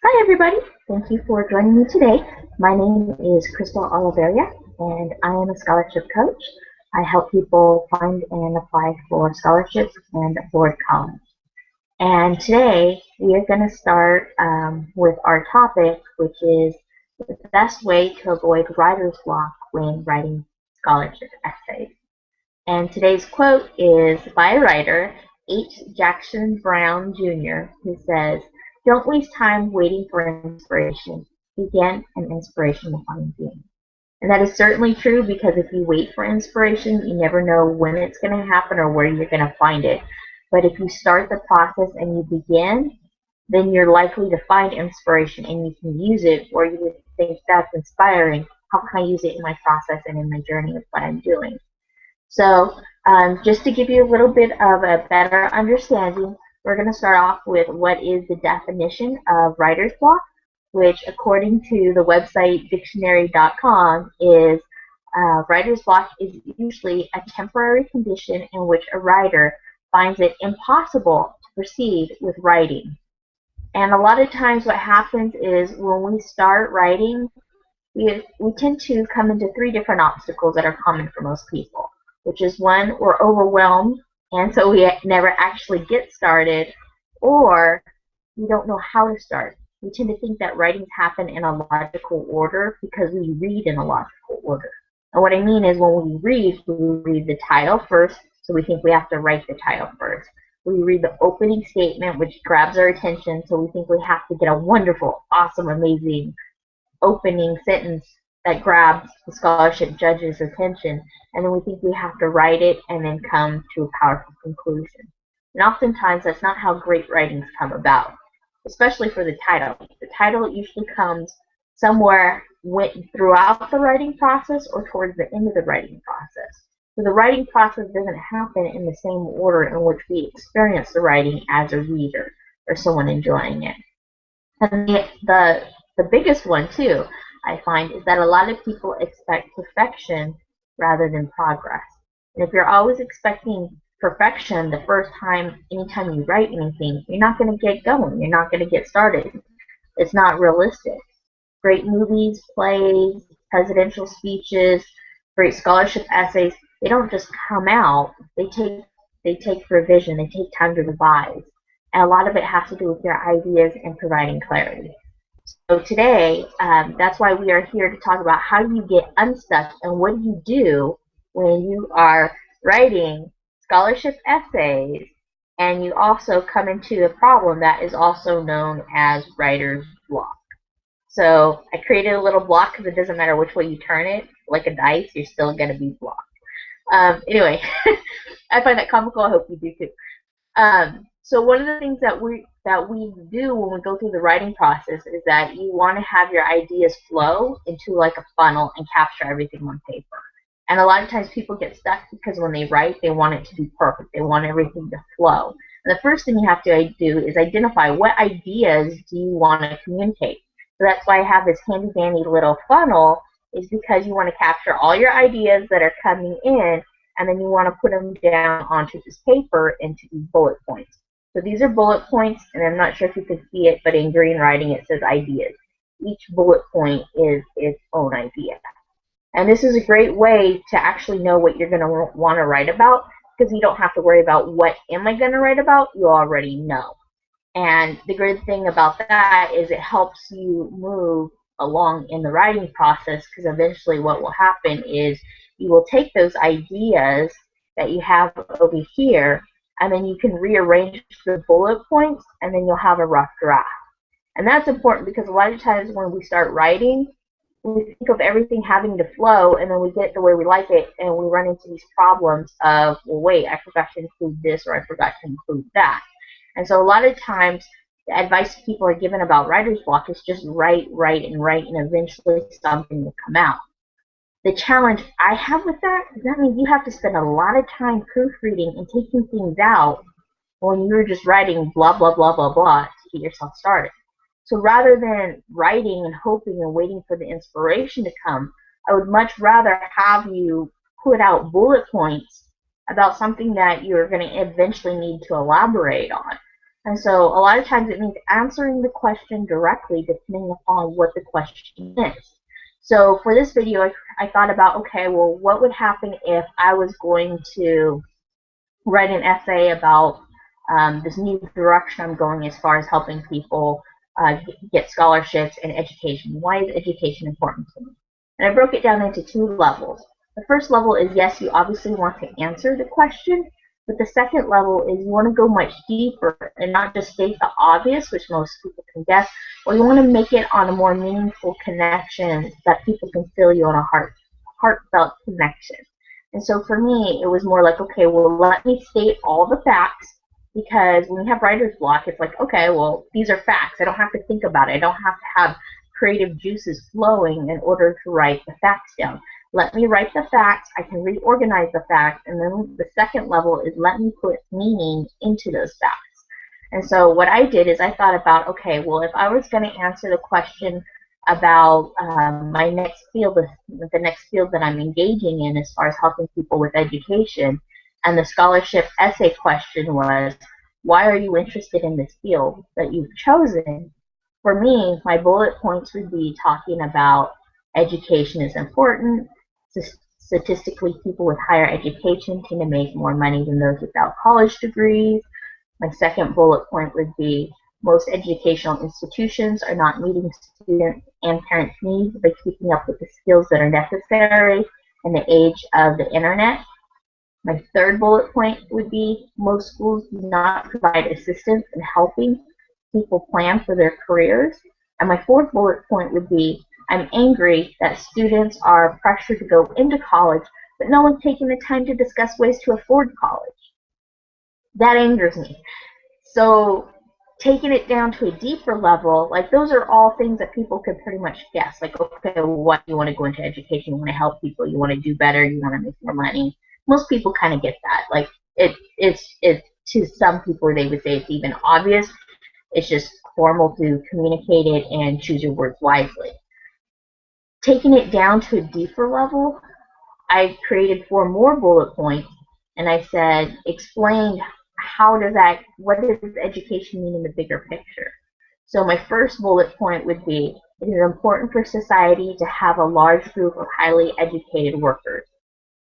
Hi everybody, thank you for joining me today. My name is Crystal Oliveria and I am a scholarship coach. I help people find and apply for scholarships and afford college. And today we are going to start with our topic, which is the best way to avoid writer's block when writing scholarship essays. And today's quote is by a writer, H. Jackson Brown Jr., who says, "Don't waste time waiting for inspiration. Begin an inspiration will find you." And that is certainly true because if you wait for inspiration, you never know when it's going to happen or where you're going to find it. But if you start the process and you begin, then you're likely to find inspiration and you can use it, or you would think that's inspiring. How can I use it in my process and in my journey of what I'm doing? So just to give you a little bit of a better understanding, we're going to start off with what is the definition of writer's block, which according to the website dictionary.com is writer's block is usually a temporary condition in which a writer finds it impossible to proceed with writing. And a lot of times what happens is when we start writing, we tend to come into three different obstacles that are common for most people, which is one, we're overwhelmed, and so we never actually get started, or we don't know how to start. We tend to think that writings happen in a logical order because we read in a logical order. And what I mean is when we read the title first, so we think we have to write the title first. We read the opening statement, which grabs our attention, so we think we have to get a wonderful, awesome, amazing opening sentence that grabs the scholarship judge's attention, and then we think we have to write it and then come to a powerful conclusion. And oftentimes that's not how great writings come about, especially for the title. The title usually comes somewhere throughout the writing process or towards the end of the writing process. So the writing process doesn't happen in the same order in which we experience the writing as a reader or someone enjoying it. And the biggest one too, I find, is that a lot of people expect perfection rather than progress. And if you're always expecting perfection the first time, anytime you write anything, you're not going to get going. You're not going to get started. It's not realistic. Great movies, plays, presidential speeches, great scholarship essays, they don't just come out. They take revision. They take time to revise. And a lot of it has to do with your ideas and providing clarity. So today, that's why we are here to talk about how you get unstuck and what do you do when you are writing scholarship essays and you also come into a problem that is also known as writer's block. So I created a little block because it doesn't matter which way you turn it, like a dice, you're still going to be blocked. Anyway, I find that comical. I hope you do too. So one of the things that we do when we go through the writing process is that you want to have your ideas flow into like a funnel and capture everything on paper. And a lot of times people get stuck because when they write, they want it to be perfect. They want everything to flow. And the first thing you have to do is identify what ideas do you want to communicate. So that's why I have this handy dandy little funnel, is because you want to capture all your ideas that are coming in, and then you want to put them down onto this paper into these bullet points. So these are bullet points, and I'm not sure if you can see it, but in green writing it says ideas. Each bullet point is its own idea. And this is a great way to actually know what you're going to want to write about, because you don't have to worry about what am I going to write about, you already know. And the great thing about that is it helps you move along in the writing process, because eventually what will happen is you will take those ideas that you have over here, and then you can rearrange the bullet points, and then you'll have a rough draft. And that's important because a lot of times when we start writing, we think of everything having to flow, and then we get it the way we like it, and we run into these problems of, well, wait, I forgot to include this, or I forgot to include that. And so a lot of times the advice people are given about writer's block is just write, and eventually something will come out. The challenge I have with that is that means you have to spend a lot of time proofreading and taking things out when you're just writing blah, blah, blah, blah, blah to get yourself started. So rather than writing and hoping and waiting for the inspiration to come, I would much rather have you put out bullet points about something that you're going to eventually need to elaborate on. And so a lot of times it means answering the question directly depending upon what the question is. So for this video, I thought about, okay, well, what would happen if I was going to write an essay about this new direction I'm going as far as helping people get scholarships and education. Why is education important to me? And I broke it down into two levels. The first level is, yes, you obviously want to answer the question, but the second level is you want to go much deeper and not just state the obvious, which most people can guess, or you want to make it on a more meaningful connection that people can feel you on a heartfelt connection. And so for me, it was more like, okay, well, let me state all the facts, because when you have writer's block, it's like, okay, well, these are facts. I don't have to think about it. I don't have to have creative juices flowing in order to write the facts down. Let me write the facts. I can reorganize the facts. And then the second level is let me put meaning into those facts. And so what I did is I thought about, okay, well, if I was going to answer the question about my next field, the next field that I'm engaging in as far as helping people with education, and the scholarship essay question was, why are you interested in this field that you've chosen? For me, my bullet points would be talking about education is important. Statistically, people with higher education tend to make more money than those without college degrees. My second bullet point would be most educational institutions are not meeting student and parents' needs by keeping up with the skills that are necessary in the age of the internet. My third bullet point would be most schools do not provide assistance in helping people plan for their careers. And my fourth bullet point would be I'm angry that students are pressured to go into college, but no one's taking the time to discuss ways to afford college. That angers me. So taking it down to a deeper level, like those are all things that people could pretty much guess. Like, okay, what you want to go into education, you want to help people, you want to do better, you want to make more money. Most people kind of get that. Like it's to some people they would say it's even obvious. It's just formal to communicate it and choose your words wisely. Taking it down to a deeper level, I created 4 more bullet points, and I said, explain what does education mean in the bigger picture? So my first bullet point would be, it is important for society to have a large group of highly educated workers.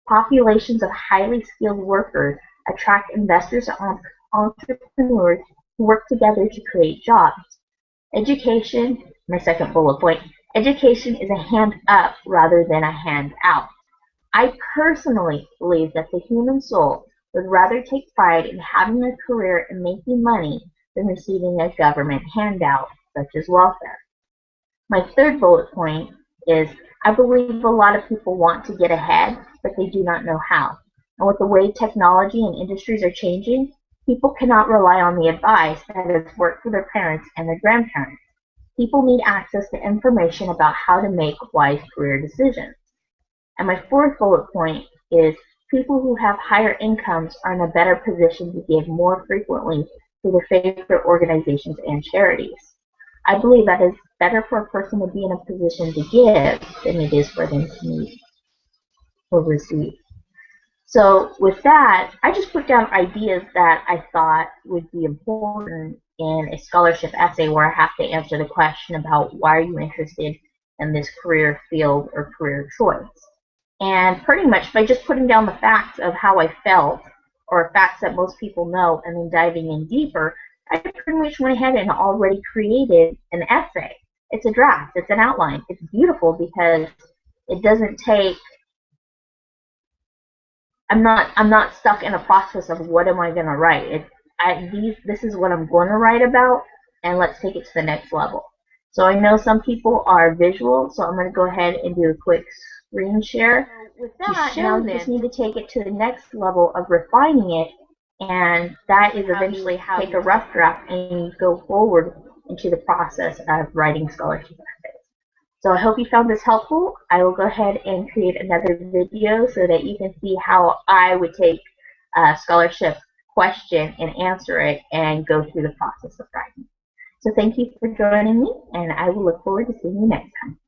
Populations of highly skilled workers attract investors and entrepreneurs who work together to create jobs. Education, my second bullet point, education is a hand up rather than a hand out. I personally believe that the human soul would rather take pride in having a career and making money than receiving a government handout, such as welfare. My third bullet point is I believe a lot of people want to get ahead, but they do not know how. And with the way technology and industries are changing, people cannot rely on the advice that has worked for their parents and their grandparents. People need access to information about how to make wise career decisions. And my fourth bullet point is people who have higher incomes are in a better position to give more frequently to their favorite organizations and charities. I believe that it's better for a person to be in a position to give than it is for them to need or receive. So with that, I just put down ideas that I thought would be important in a scholarship essay where I have to answer the question about why are you interested in this career field or career choice. And pretty much by just putting down the facts of how I felt, or facts that most people know, and then diving in deeper, I pretty much went ahead and already created an essay. It's a draft, it's an outline. It's beautiful because it doesn't take, I'm not stuck in a process of what am I gonna write. This is what I'm going to write about, and let's take it to the next level. So I know some people are visual, so I'm going to go ahead and do a quick screen share. With that, now you just need to take it to the next level of refining it, and that is eventually how you take a rough draft and you go forward into the process of writing scholarship essays. So I hope you found this helpful. I will go ahead and create another video so that you can see how I would take a scholarship question and answer it and go through the process of writing. So thank you for joining me, and I will look forward to seeing you next time.